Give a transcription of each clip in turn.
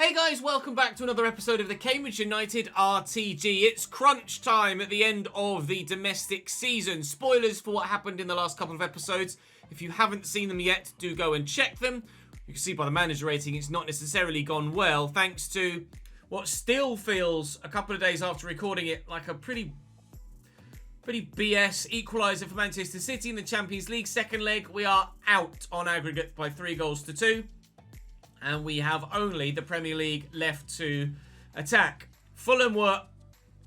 Hey guys, welcome back to another episode of the Cambridge United RTG. It's crunch time at the end of the domestic season. Spoilers for what happened in the last couple of episodes. If you haven't seen them yet, do go and check them. You can see by the manager rating it's not necessarily gone well, thanks to what still feels, a couple of days after recording it, like a pretty BS equaliser for Manchester City in the Champions League second leg. We are out on aggregate by 3-2. And we have only the Premier League left to attack. Fulham were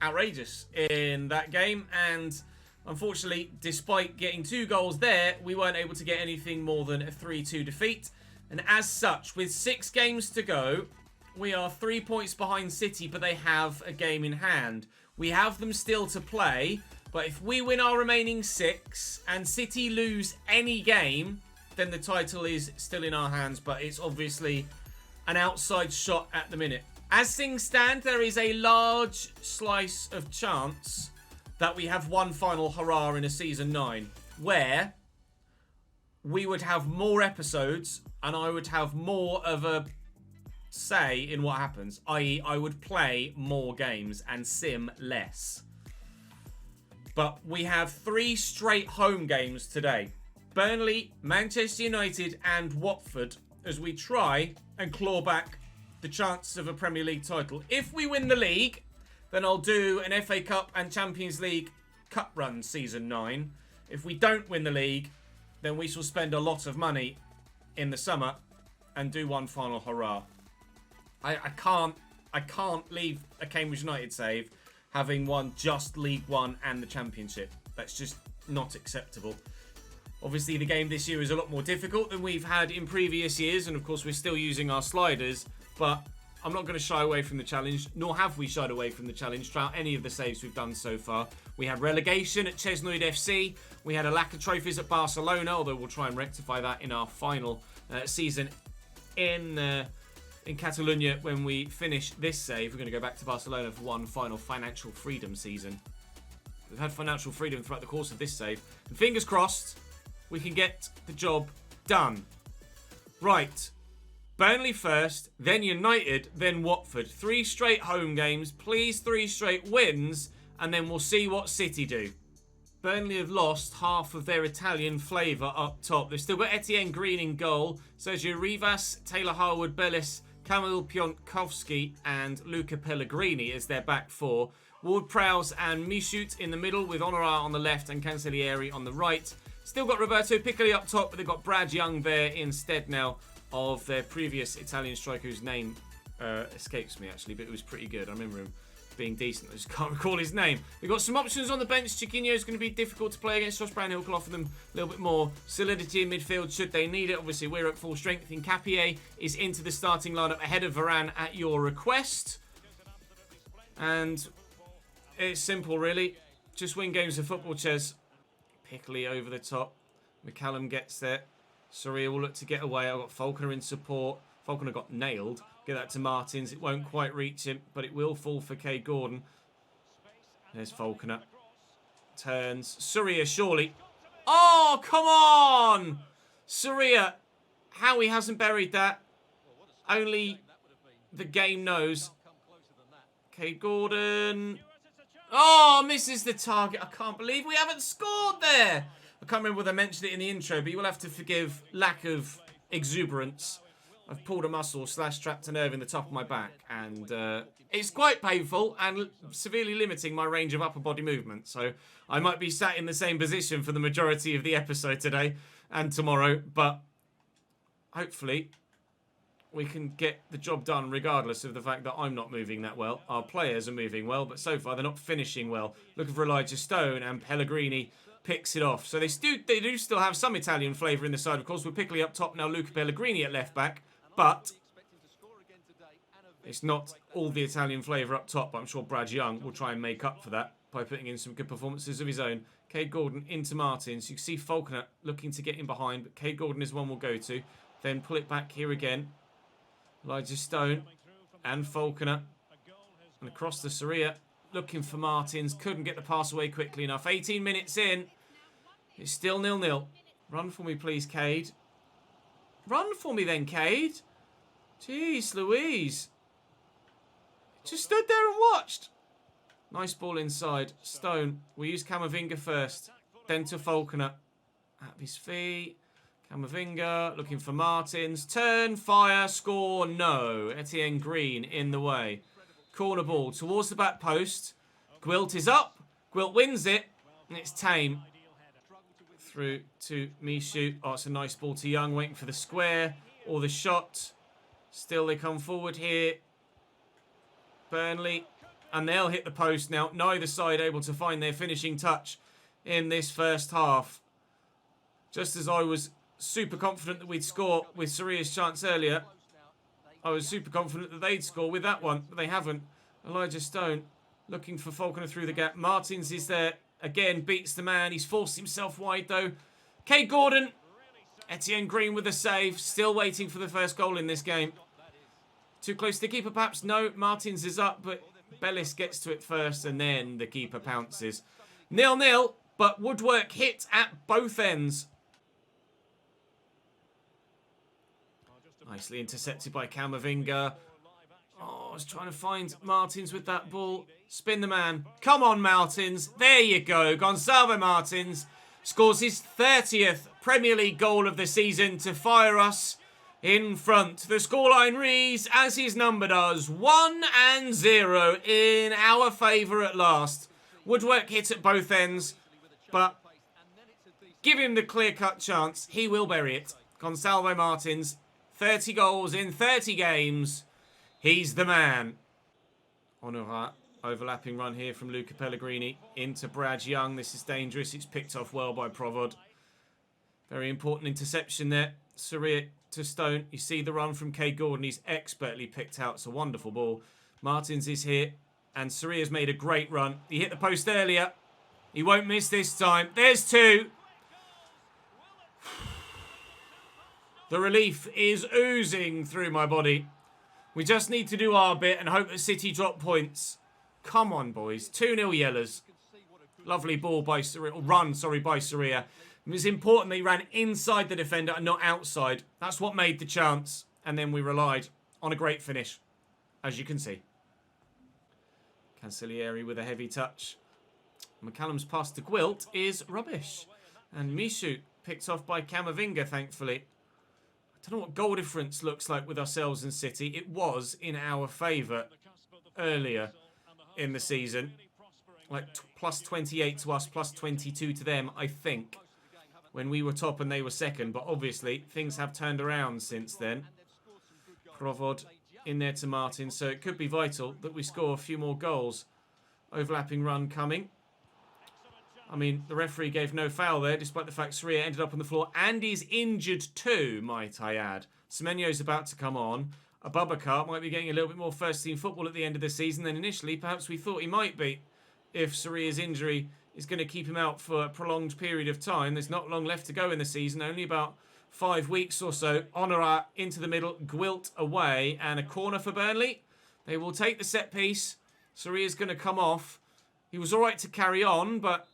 outrageous in that game. And unfortunately, despite getting 2 goals there, we weren't able to get anything more than a 3-2 defeat. And as such, with 6 games to go, we are 3 points behind City, but they have a game in hand. We have them still to play. But if we win our remaining 6 and City lose any game, then the title is still in our hands, but it's obviously an outside shot at the minute. As things stand, there is a large slice of chance that we have one final hurrah in a season 9, where we would have more episodes and I would have more of a say in what happens, i.e. I would play more games and sim less. But we have 3 straight home games today. Burnley, Manchester United and Watford as we try and claw back the chance of a Premier League title. If we win the league, then I'll do an FA Cup and Champions League Cup run season 9. If we don't win the league, then we shall spend a lot of money in the summer and do one final hurrah. I can't leave a Cambridge United save having won just League One and the Championship. That's just not acceptable. Obviously, the game this year is a lot more difficult than we've had in previous years. And, of course, we're still using our sliders. But I'm not going to shy away from the challenge, nor have we shied away from the challenge throughout any of the saves we've done so far. We had relegation at Chesnoid FC. We had a lack of trophies at Barcelona, although we'll try and rectify that in our final season in Catalonia when we finish this save. We're going to go back to Barcelona for one final financial freedom season. We've had financial freedom throughout the course of this save. And fingers crossed, we can get the job done. Right. Burnley first, then United, then Watford. 3 straight home games. Please 3 straight wins. And then we'll see what City do. Burnley have lost half of their Italian flavour up top. They've still got Etienne Green in goal. Sergio Rivas, Taylor Harwood, Bellis, Kamil Pionkowski and Luca Pellegrini as their back 4. Ward-Prowse and Michoud in the middle with Honorat on the left and Cancellieri on the right. Still got Roberto Piccoli up top, but they've got Brad Young there instead now of their previous Italian striker whose name escapes me actually, but it was pretty good. I remember him being decent. I just can't recall his name. They've got some options on the bench. Chiquinho is going to be difficult to play against. Josh Brownhill can offer them a little bit more solidity in midfield should they need it. Obviously, we're at full strength. Hincapié is into the starting lineup ahead of Varane at your request. And it's simple, really. Just win games of football, Ches. Piccoli over the top. McCallum gets there. Soria will look to get away. I've got Falconer in support. Falconer got nailed. Get that to Martins. It won't quite reach him, but it will fall for Cade Gordon. There's Falconer. Turns. Soria, surely. Oh, come on! Soria. How he hasn't buried that. Only the game knows. Cade Gordon. Oh, misses the target. I can't believe we haven't scored there. I can't remember whether I mentioned it in the intro, but you will have to forgive lack of exuberance. I've pulled a muscle / trapped a nerve in the top of my back, and it's quite painful and severely limiting my range of upper body movement. So I might be sat in the same position for the majority of the episode today and tomorrow, but hopefully we can get the job done regardless of the fact that I'm not moving that well. Our players are moving well, but so far they're not finishing well. Looking for Elijah Stone, and Pellegrini picks it off. So they do still have some Italian flavour in the side, of course, with Piccoli up top now, Luca Pellegrini at left back, but it's not all the Italian flavour up top. But I'm sure Brad Young will try and make up for that by putting in some good performances of his own. Cade Gordon into Martins. You can see Falconer looking to get in behind, but Cade Gordon is one we'll go to. Then pull it back here again. Elijah Stone and Falconer. And across the Soria, looking for Martins. Couldn't get the pass away quickly enough. 18 minutes in. It's still 0-0. Run for me, please, Cade. Run for me then, Cade. Jeez Louise. Just stood there and watched. Nice ball inside. Stone. We'll use Camavinga first. Then to Falconer. At his feet. Camavinga looking for Martins. Turn, fire, score, no. Etienne Green in the way. Corner ball towards the back post. Gwilt is up. Gwilt wins it. And it's Tame. Through to Michu. Oh, it's a nice ball to Young. Waiting for the square or the shot. Still they come forward here. Burnley. And they'll hit the post now. Neither side able to find their finishing touch in this first half. Just as I was super confident that we'd score with Soria's chance earlier, I was super confident that they'd score with that one, but they haven't. Elijah Stone looking for Falconer through the gap. Martins is there. Again, beats the man. He's forced himself wide, though. Kay Gordon. Etienne Green with a save. Still waiting for the first goal in this game. Too close to the keeper, perhaps? No, Martins is up, but Bellis gets to it first, and then the keeper pounces. 0-0, but Woodwork hit at both ends. Nicely intercepted by Camavinga. Oh, I was trying to find Martins with that ball. Spin the man. Come on, Martins. There you go. Gonçalo Martins scores his 30th Premier League goal of the season to fire us in front. The scoreline reads, as his number does, 1-0 in our favour at last. Woodwork hit at both ends, but give him the clear-cut chance. He will bury it. Gonçalo Martins, 30 goals in 30 games. He's the man. Honorat, overlapping run here from Luca Pellegrini into Brad Young. This is dangerous. It's picked off well by Provod. Very important interception there. Soria to Stone. You see the run from Kay Gordon. He's expertly picked out. It's a wonderful ball. Martins is here. And Soria's made a great run. He hit the post earlier. He won't miss this time. There's two. The relief is oozing through my body. We just need to do our bit and hope that City drop points. Come on, boys. 2-0 Yellers. Lovely ball by Soria. Run, sorry, by Soria. It was important that he ran inside the defender and not outside. That's what made the chance. And then we relied on a great finish, as you can see. Cancellieri with a heavy touch. McCallum's pass to Gwilt is rubbish. And Michu picked off by Camavinga, thankfully. I don't know what goal difference looks like with ourselves and City. It was in our favour earlier in the season. Like plus 28 to us, plus 22 to them, I think. When we were top and they were second. But obviously, things have turned around since then. Provod in there to Martin. So it could be vital that we score a few more goals. Overlapping run coming. I mean, the referee gave no foul there, despite the fact Soria ended up on the floor and is injured too, might I add. Semenyo's about to come on. Abubakar might be getting a little bit more first-team football at the end of the season than initially perhaps we thought he might be. If Soria's injury is going to keep him out for a prolonged period of time. There's not long left to go in the season, only about 5 weeks or so. Honorat into the middle, Gwilt away, and a corner for Burnley. They will take the set piece. Soria's going to come off. He was all right to carry on, but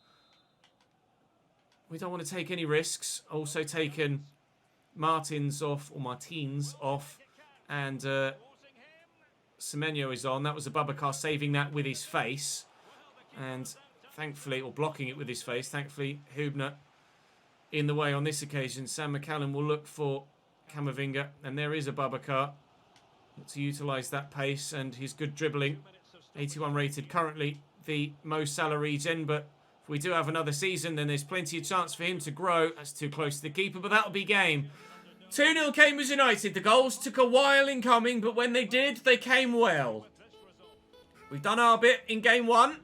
we don't want to take any risks. Also taken Martins off, and Semenyo is on. That was Abubakar saving that with his face. And thankfully, or blocking it with his face, thankfully, Hubner in the way on this occasion. Sam McCallum will look for Camavinga, and there is Abubakar to utilise that pace and his good dribbling. 81 rated, currently the Mo Salah regen, but if we do have another season, then there's plenty of chance for him to grow. That's too close to the keeper, but that'll be game. 2-0 Cambridge United. The goals took a while in coming, but when they did, they came well. We've done our bit in game 1.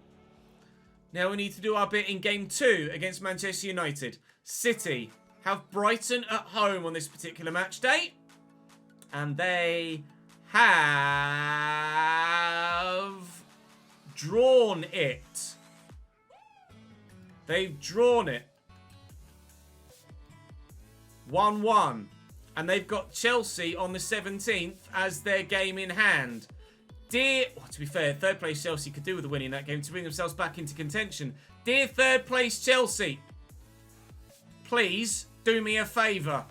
Now we need to do our bit in game 2 against Manchester United. City have Brighton at home on this particular match day. And they have drawn it. They've drawn it. 1-1. And they've got Chelsea on the 17th as their game in hand. To be fair, third place Chelsea could do with a win in that game to bring themselves back into contention. Dear third place Chelsea, please do me a favour.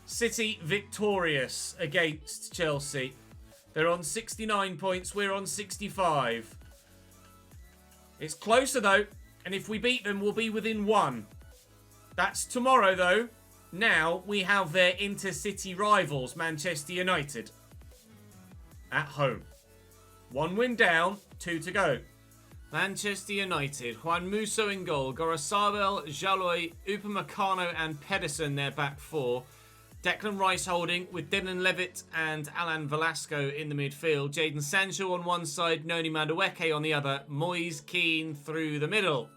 City victorious against Chelsea. They're on 69 points. We're on 65. It's closer, though. And if we beat them, we'll be within 1. That's tomorrow, though. Now, we have their intercity rivals, Manchester United. At home. 1 win down, 2 to go. Manchester United. Juan Musso in goal. Gorosabel, Jaloy, Upamecano and Pedersen, their back 4. Declan Rice holding with Dylan Levitt and Alan Velasco in the midfield. Jadon Sancho on one side, Noni Madueke on the other. Moise Kean through the middle.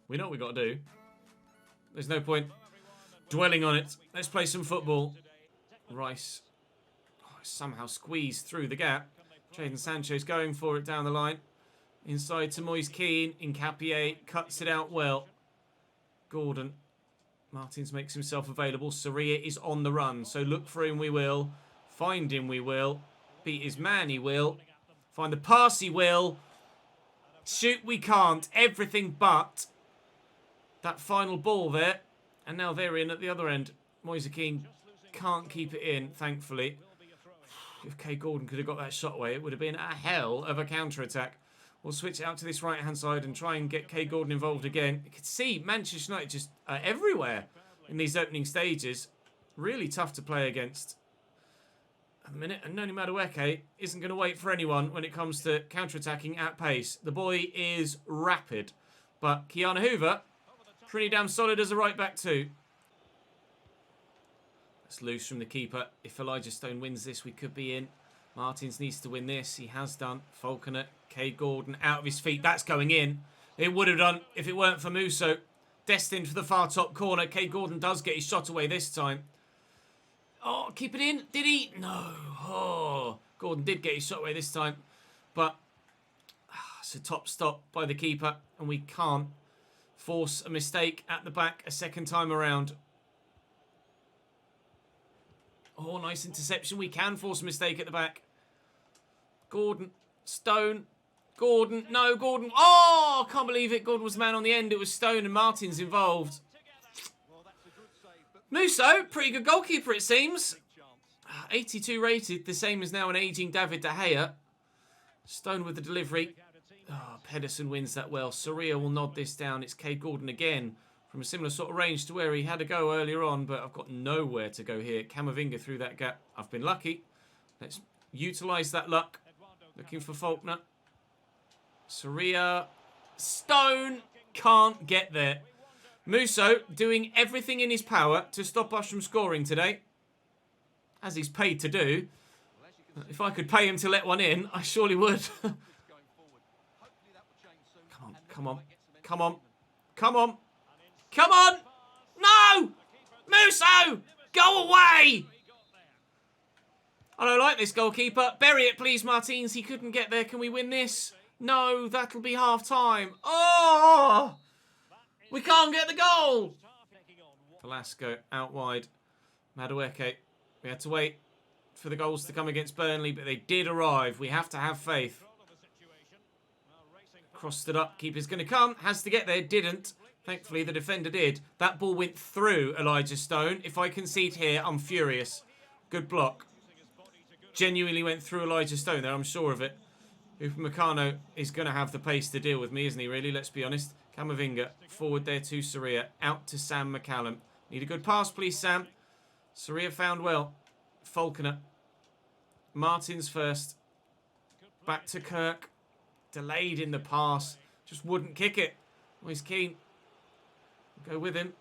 We know what we got to do. There's no point dwelling on it. Let's play some football. Rice somehow squeezed through the gap. Jadon Sancho's going for it down the line. Inside to Moise Kean. Incapié cuts it out well. Gordon. Martins makes himself available. Sarria is on the run. So look for him we will. Find him we will. Beat his man he will. Find the pass he will. Shoot we can't. Everything but that final ball there. And now they're in at the other end. Moise Kean can't keep it in, thankfully. If Kay Gordon could have got that shot away, it would have been a hell of a counter-attack. We'll switch out to this right-hand side and try and get Kay Gordon involved again. You can see Manchester United just everywhere in these opening stages. Really tough to play against at the minute. And Noni Madueke isn't going to wait for anyone when it comes to counter-attacking at pace. The boy is rapid. But Keanu Hoover, pretty damn solid as a right-back too. It's loose from the keeper. If Elijah Stone wins this, we could be in. Martins needs to win this. He has done. Falconer, Kay Gordon out of his feet. That's going in. It would have done if it weren't for Musso. Destined for the far top corner. Kay Gordon does get his shot away this time. Oh, keep it in. Did he? No. Oh, Gordon did get his shot away this time. But it's a top stop by the keeper. And we can't force a mistake at the back a second time around. Oh, nice interception. We can force a mistake at the back. Gordon. Stone. Gordon. No, Gordon. Oh, I can't believe it. Gordon was the man on the end. It was Stone and Martins involved. Musso, pretty good goalkeeper it seems. 82 rated. The same as now an ageing David De Gea. Stone with the delivery. Oh, Pedersen wins that well. Sarria will nod this down. It's Kay Gordon again. From a similar sort of range to where he had a go earlier on, but I've got nowhere to go here. Camavinga through that gap. I've been lucky. Let's utilise that luck. Looking for Faulkner. Sarria. Stone can't get there. Musso doing everything in his power to stop us from scoring today. As he's paid to do. If I could pay him to let one in, I surely would. Come on, come on, come on, come on. Come on! No! Musso! Go away! I don't like this goalkeeper. Bury it, please, Martins. He couldn't get there. Can we win this? No, that'll be half-time. Oh! We can't get the goal! Velasco out wide. Madueke. We had to wait for the goals to come against Burnley, but they did arrive. We have to have faith. Crossed it up. Keeper's going to come. Has to get there. Didn't. Thankfully, the defender did. That ball went through Elijah Stone. If I concede here, I'm furious. Good block. Genuinely went through Elijah Stone there, I'm sure of it. Upamecano is going to have the pace to deal with me, isn't he, really? Let's be honest. Camavinga, forward there to Sarria. Out to Sam McCallum. Need a good pass, please, Sam. Sarria found well. Falconer. Martins first. Back to Kirk. Delayed in the pass. Just wouldn't kick it. Oh, he's keen. Go with him.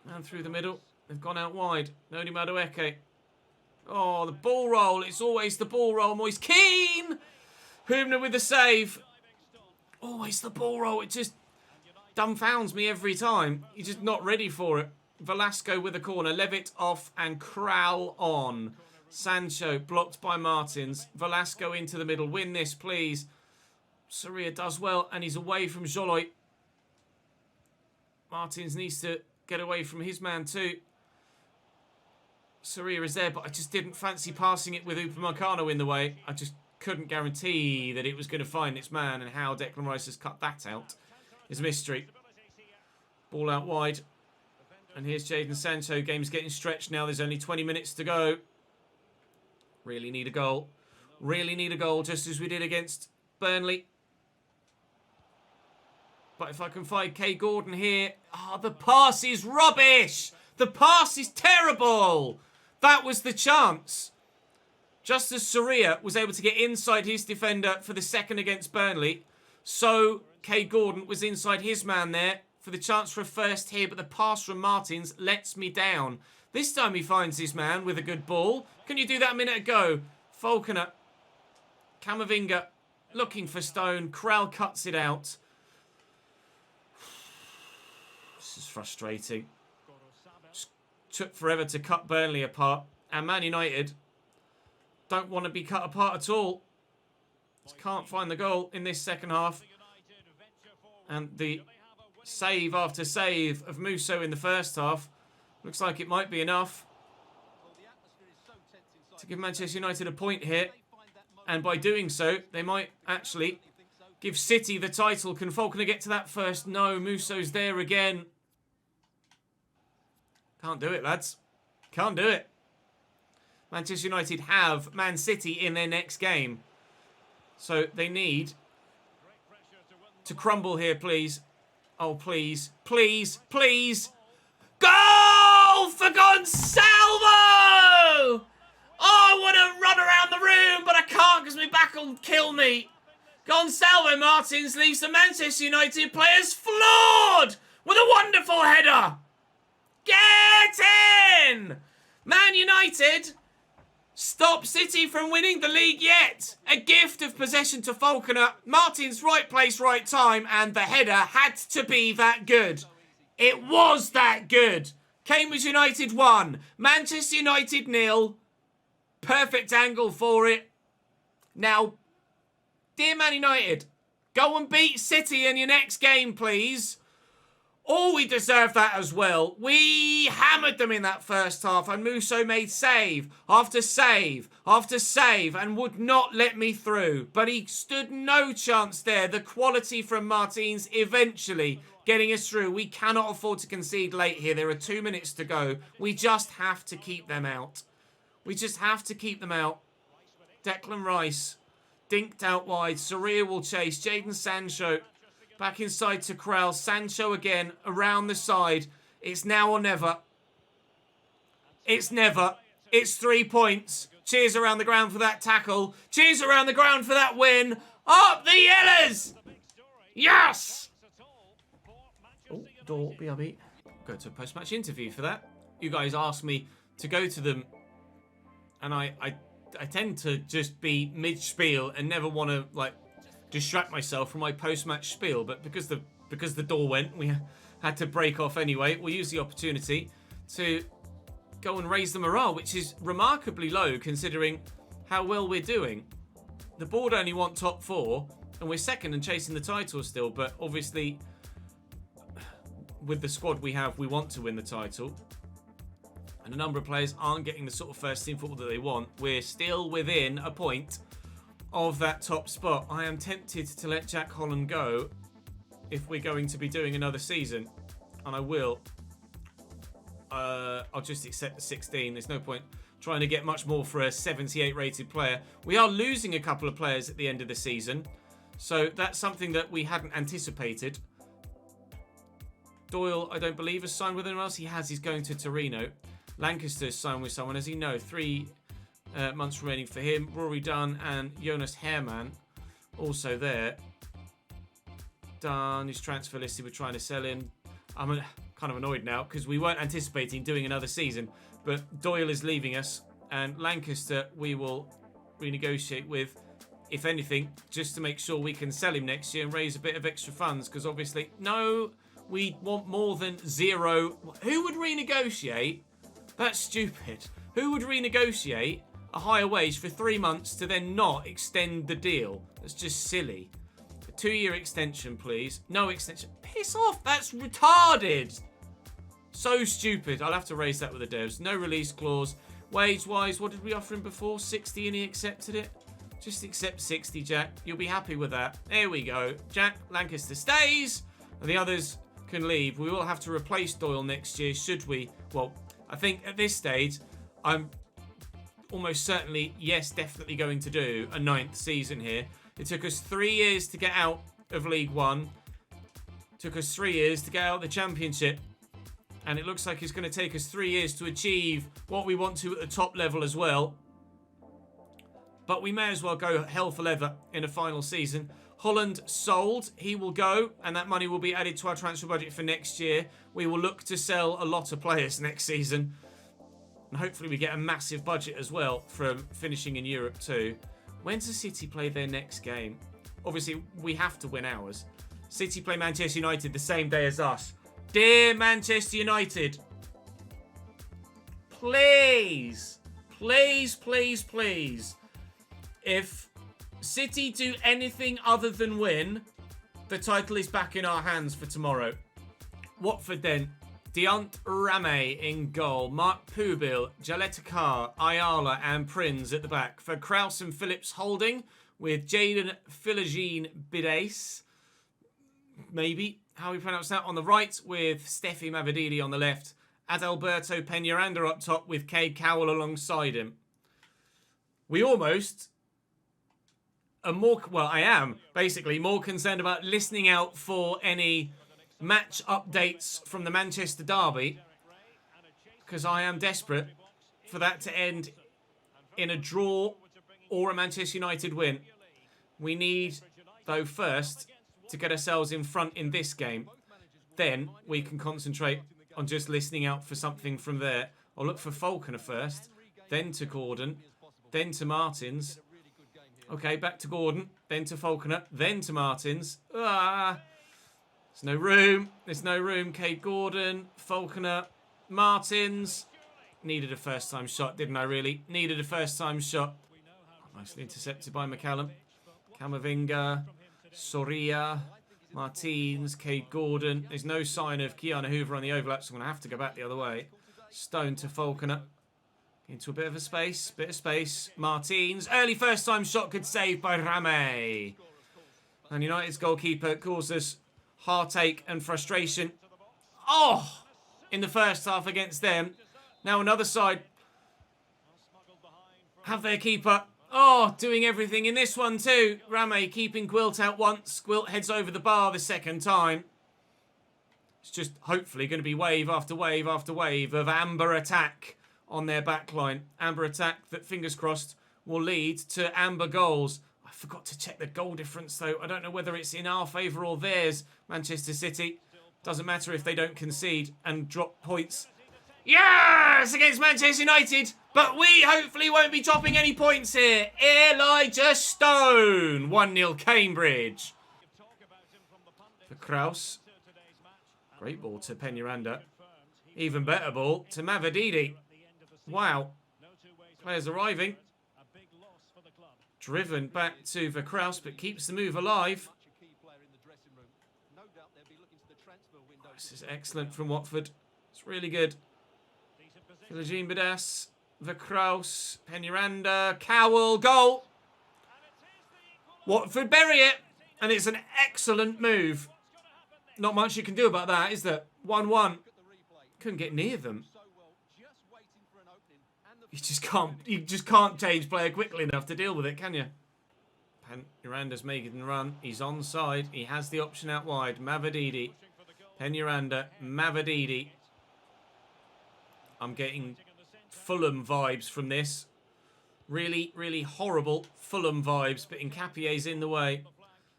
Man through the middle. They've gone out wide. Noni Madueke. Oh, the ball roll. It's always the ball roll. Moise Kean. Hübner with the save. Always the ball roll. It just dumbfounds me every time. You're just not ready for it. Velasco with a corner. Levitt off and Kral on. Sancho blocked by Martins. Velasco into the middle. Win this, please. Sarria does well and he's away from Joloy. Martins needs to get away from his man too. Sarria is there, but I just didn't fancy passing it with Upamecano in the way. I just couldn't guarantee that it was going to find its man, and how Declan Rice has cut that out is a mystery. Ball out wide. And here's Jadon Sancho. Game's getting stretched now. There's only 20 minutes to go. Really need a goal. Really need a goal, just as we did against Burnley. But if I can find Kay Gordon here... Oh, the pass is rubbish! The pass is terrible! That was the chance. Just as Soria was able to get inside his defender for the second against Burnley, so Kay Gordon was inside his man there for the chance for a first here, but the pass from Martins lets me down. This time he finds his man with a good ball. Can you do that a minute ago? Falconer. Camavinga looking for Stone. Corral cuts it out. This is frustrating. Just took forever to cut Burnley apart. And Man United don't want to be cut apart at all. Just can't find the goal in this second half. And the save after save of Musso in the first half looks like it might be enough to give Manchester United a point here. And by doing so, they might actually give City the title. Can Falconer get to that first? No, Musso's there again. Can't do it, lads. Can't do it. Manchester United have Man City in their next game. So they need to crumble here, please. Oh, please. Please. Please. Goal for Gonçalvo! Oh, I want to run around the room, but I can't because my back will kill me. Gonçalvo Martins leaves the Manchester United players floored with a wonderful header. Get in! Man United stop City from winning the league yet. A gift of possession to Falconer. Martins right place, right time, and the header had to be that good. It was that good. Cambridge United 1. Manchester United 0. Perfect angle for it. Now, dear Man United, go and beat City in your next game, please. Oh, we deserve that as well. We hammered them in that first half, and Musso made save after save after save and would not let me through. But he stood no chance there. The quality from Martins eventually getting us through. We cannot afford to concede late here. There are 2 minutes to go. We just have to keep them out. We just have to keep them out. Declan Rice dinked out wide. Soria will chase. Jadon Sancho back inside to Corral. Sancho again around the side. It's now or never. It's never. It's 3 points. Cheers around the ground for that tackle. Cheers around the ground for that win. Up the Yellers! Yes! Oh, door, BRB. Go to a post-match interview for that. You guys asked me to go to them. And I tend to just be mid-spiel and never want to, like, distract myself from my post-match spiel, but because the door went, we had to break off anyway. We'll use the opportunity to go and raise the morale, which is remarkably low considering how well we're doing. The board only want top 4, and we're second and chasing the title still, but obviously with the squad we have, we want to win the title. And a number of players aren't getting the sort of first team football that they want. We're still within a point of that top spot. I am tempted to let Jack Holland go if we're going to be doing another season, and I will. I'll just accept the 16. There's no point trying to get much more for a 78 rated player. We are losing a couple of players at the end of the season, so that's something that we hadn't anticipated. Doyle, I don't believe, has signed with anyone else. He has. He's going to Torino. Lancaster's signed with someone, as he know. 3 months remaining for him. Rory Dunn and Jonas Herrmann also there. Dunn is transfer listed. We're trying to sell him. I'm kind of annoyed now because we weren't anticipating doing another season, but Doyle is leaving us, and Lancaster we will renegotiate with, if anything, just to make sure we can sell him next year and raise a bit of extra funds, because obviously, no, we want more than 0. Who would renegotiate? That's stupid. Who would renegotiate a higher wage for 3 months to then not extend the deal? That's just silly. A 2-year extension, please. No extension. Piss off. That's retarded. So stupid. I'll have to raise that with the devs. No release clause. Wage-wise, what did we offer him before? 60 and he accepted it? Just accept 60, Jack. You'll be happy with that. There we go. Jack Lancaster stays. And the others can leave. We will have to replace Doyle next year, should we? Well, I think at this stage, I'm almost certainly, yes, definitely going to do a 9th season here. It took us 3 years to get out of League One. Took us 3 years to get out of the Championship. And it looks like it's going to take us 3 years to achieve what we want to at the top level as well. But we may as well go hell for leather in a final season. Holland sold. He will go, and that money will be added to our transfer budget for next year. We will look to sell a lot of players next season. And hopefully we get a massive budget as well from finishing in Europe too. When does City play their next game? Obviously, we have to win ours. City play Manchester United the same day as us. Dear Manchester United, please, please, please, please, if City do anything other than win, the title is back in our hands for tomorrow. Watford then. Diant Rame in goal. Mark Pubil, Jaletakar, Ayala and Prinz at the back. For Kraus and Phillips holding with Jaden Philogene Bidace. Maybe how we pronounce that, on the right with Steffi Mavididi on the left. Adalberto Peñaranda up top with Cade Cowell alongside him. We almost are more, well, I am basically more concerned about listening out for any match updates from the Manchester derby, because I am desperate for that to end in a draw or a Manchester United win. We need, though, first to get ourselves in front in this game. Then we can concentrate on just listening out for something from there. I'll look for Falconer first, then to Gordon, then to Martins. Okay, back to Gordon, then to Falconer, then to Martins. There's no room. There's no room. Cade Gordon, Falconer, Martins. Needed a first-time shot, didn't I, really? Needed a first-time shot. Nicely intercepted by McCallum. Camavinga, Soria, Martins, Cade Gordon. There's no sign of Keanu Hoover on the overlap, so I'm going to have to go back the other way. Stone to Falconer. Into a bit of a space. Bit of space. Martins. Early first-time shot, good save by Rame. And United's goalkeeper caused us heartache and frustration. Oh! In the first half against them. Now another side have their keeper. Oh, doing everything in this one too. Rame keeping Gwilt out once. Gwilt heads over the bar the second time. It's just hopefully going to be wave after wave after wave of amber attack on their backline. Amber attack that, fingers crossed, will lead to amber goals. I forgot to check the goal difference though. I don't know whether it's in our favour or theirs. Manchester City. Doesn't matter if they don't concede and drop points. Yes! Against Manchester United. But we hopefully won't be dropping any points here. Elijah Stone. 1-0 Cambridge. For Kraus. Great ball to Peñaranda. Even better ball to Mavididi. Wow. Players arriving. Driven back to Kraus, but keeps the move alive. This is excellent from Watford. It's really good. Philogene Bidace, Kraus, Peñaranda, Cowell, goal. Watford bury it, and it's an excellent move. Not much you can do about that, is there? 1-1. Couldn't get near them. You just can't change player quickly enough to deal with it, can you? Peñaranda's making the run. He's onside. He has the option out wide. Mavididi. Peñaranda. Mavididi. I'm getting Fulham vibes from this. Really, really horrible Fulham vibes. But Nkapie's in the way.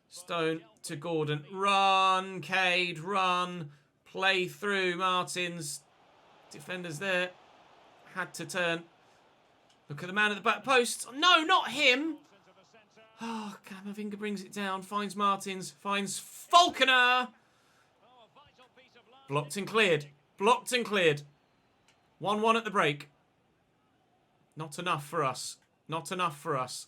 Stone to Gordon. Run, Cade, run. Play through. Martins. Defenders there. Had to turn. Look at the man at the back post. No, not him. Oh, Camavinga brings it down. Finds Martins. Finds Falconer. Blocked and cleared. Blocked and cleared. 1-1 at the break. Not enough for us. Not enough for us.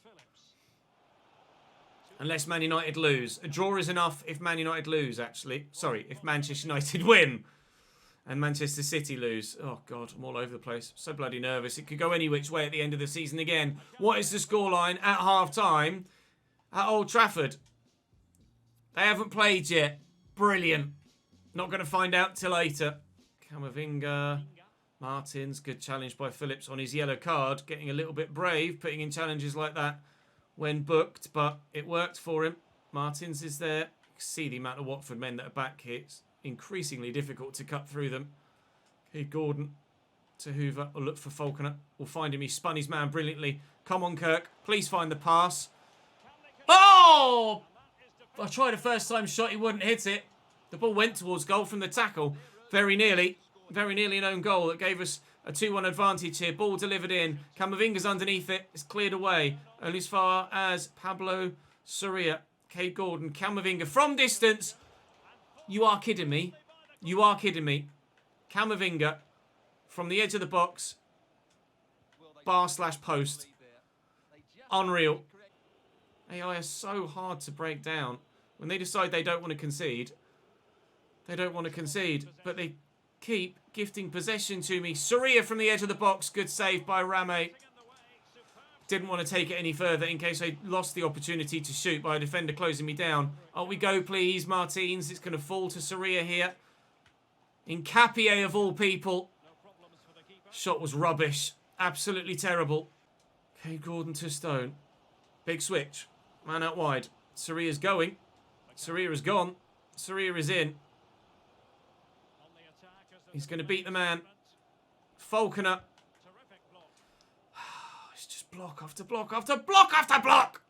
Unless Man United lose. A draw is enough if Man United lose, actually. Sorry, if Manchester United win. And Manchester City lose. Oh, God, I'm all over the place. So bloody nervous. It could go any which way at the end of the season again. What is the scoreline at half-time at Old Trafford? They haven't played yet. Brilliant. Not going to find out till later. Camavinga. Martins. Good challenge by Phillips on his yellow card. Getting a little bit brave, putting in challenges like that when booked, but it worked for him. Martins is there. You can see the amount of Watford men that are back here. It's increasingly difficult to cut through them. Okay, Gordon to Hoover. Will look for Falconer. We'll find him. He spun his man brilliantly. Come on, Kirk. Please find the pass. Oh! I tried a first-time shot. He wouldn't hit it. The ball went towards goal from the tackle. Very nearly an own goal that gave us a 2-1 advantage here. Ball delivered in. Camavinga's underneath it. It's cleared away. Only as far as Pablo Soria. Cade Gordon. Camavinga from distance. You are kidding me. You are kidding me. Camavinga from the edge of the box. Bar/post. Unreal. AI are so hard to break down. When they decide they don't want to concede, they don't want to concede. But they keep gifting possession to me. Soria from the edge of the box. Good save by Rame. Didn't want to take it any further in case I lost the opportunity to shoot by a defender closing me down. On we go, please, Martins. It's going to fall to Soria here. Nkapie of all people. Shot was rubbish. Absolutely terrible. Okay, Gordon to Stone. Big switch. Man out wide. Soria's going. Soria is gone. Soria is in. He's going to beat the man. Falconer. It's just block after block after block after block.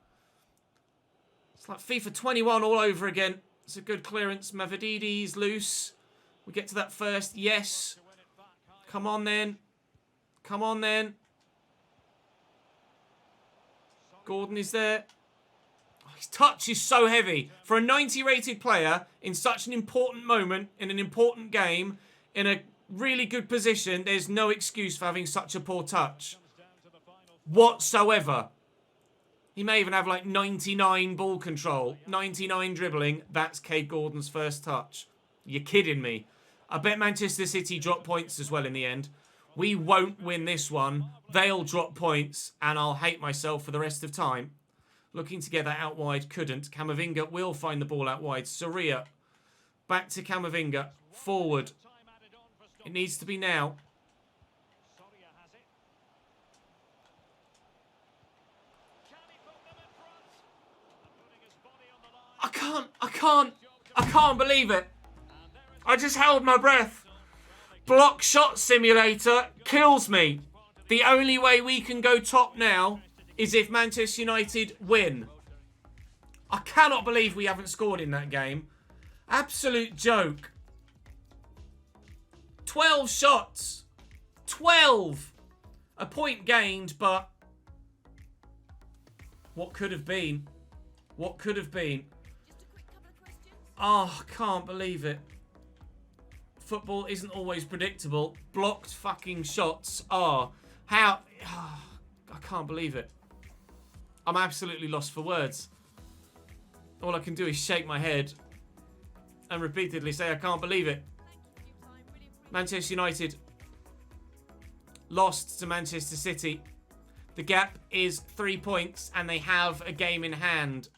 It's like FIFA 21 all over again. It's a good clearance. Mavridi's loose. We get to that first. Yes. Come on then. Come on then. Gordon is there. Oh, his touch is so heavy. For a 90 rated player in such an important moment, in an important game, in a really good position, there's no excuse for having such a poor touch. Whatsoever. He may even have like 99 ball control, 99 dribbling. That's Cade Gordon's first touch. You're kidding me. I bet Manchester City drop points as well in the end. We won't win this one. They'll drop points and I'll hate myself for the rest of time. Looking to get that out wide, couldn't. Camavinga will find the ball out wide. Soria. Back to Camavinga. Forward. It needs to be now. I can't believe it. I just held my breath. Block shot simulator kills me. The only way we can go top now is if Manchester United win. I cannot believe we haven't scored in that game. Absolute joke. 12 shots. 12. A point gained, but what could have been? What could have been? Oh, I can't believe it. Football isn't always predictable. Blocked fucking shots are. How? Oh, I can't believe it. I'm absolutely lost for words. All I can do is shake my head and repeatedly say I can't believe it. Manchester United lost to Manchester City. The gap is 3 points and they have a game in hand.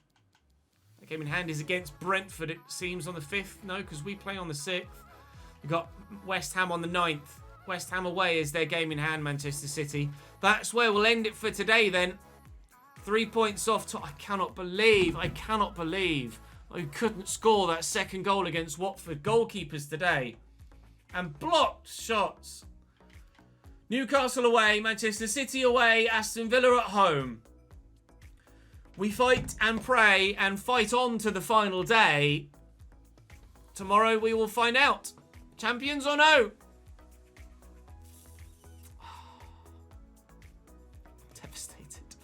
The game in hand is against Brentford, it seems, on the 5th. No, because we play on the 6th. We've got West Ham on the 9th. West Ham away is their game in hand, Manchester City. That's where we'll end it for today then. 3 points off top. I cannot believe I couldn't score that second goal against Watford. Goalkeepers today. And blocked shots. Newcastle away, Manchester City away, Aston Villa at home. We fight and pray and fight on to the final day. Tomorrow we will find out. Champions or no? Devastated.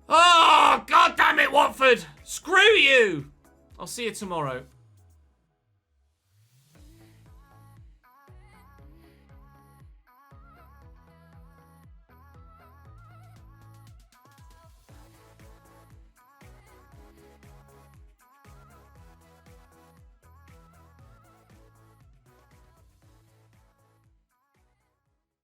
Oh, God damn it, Watford. Screw you. I'll see you tomorrow.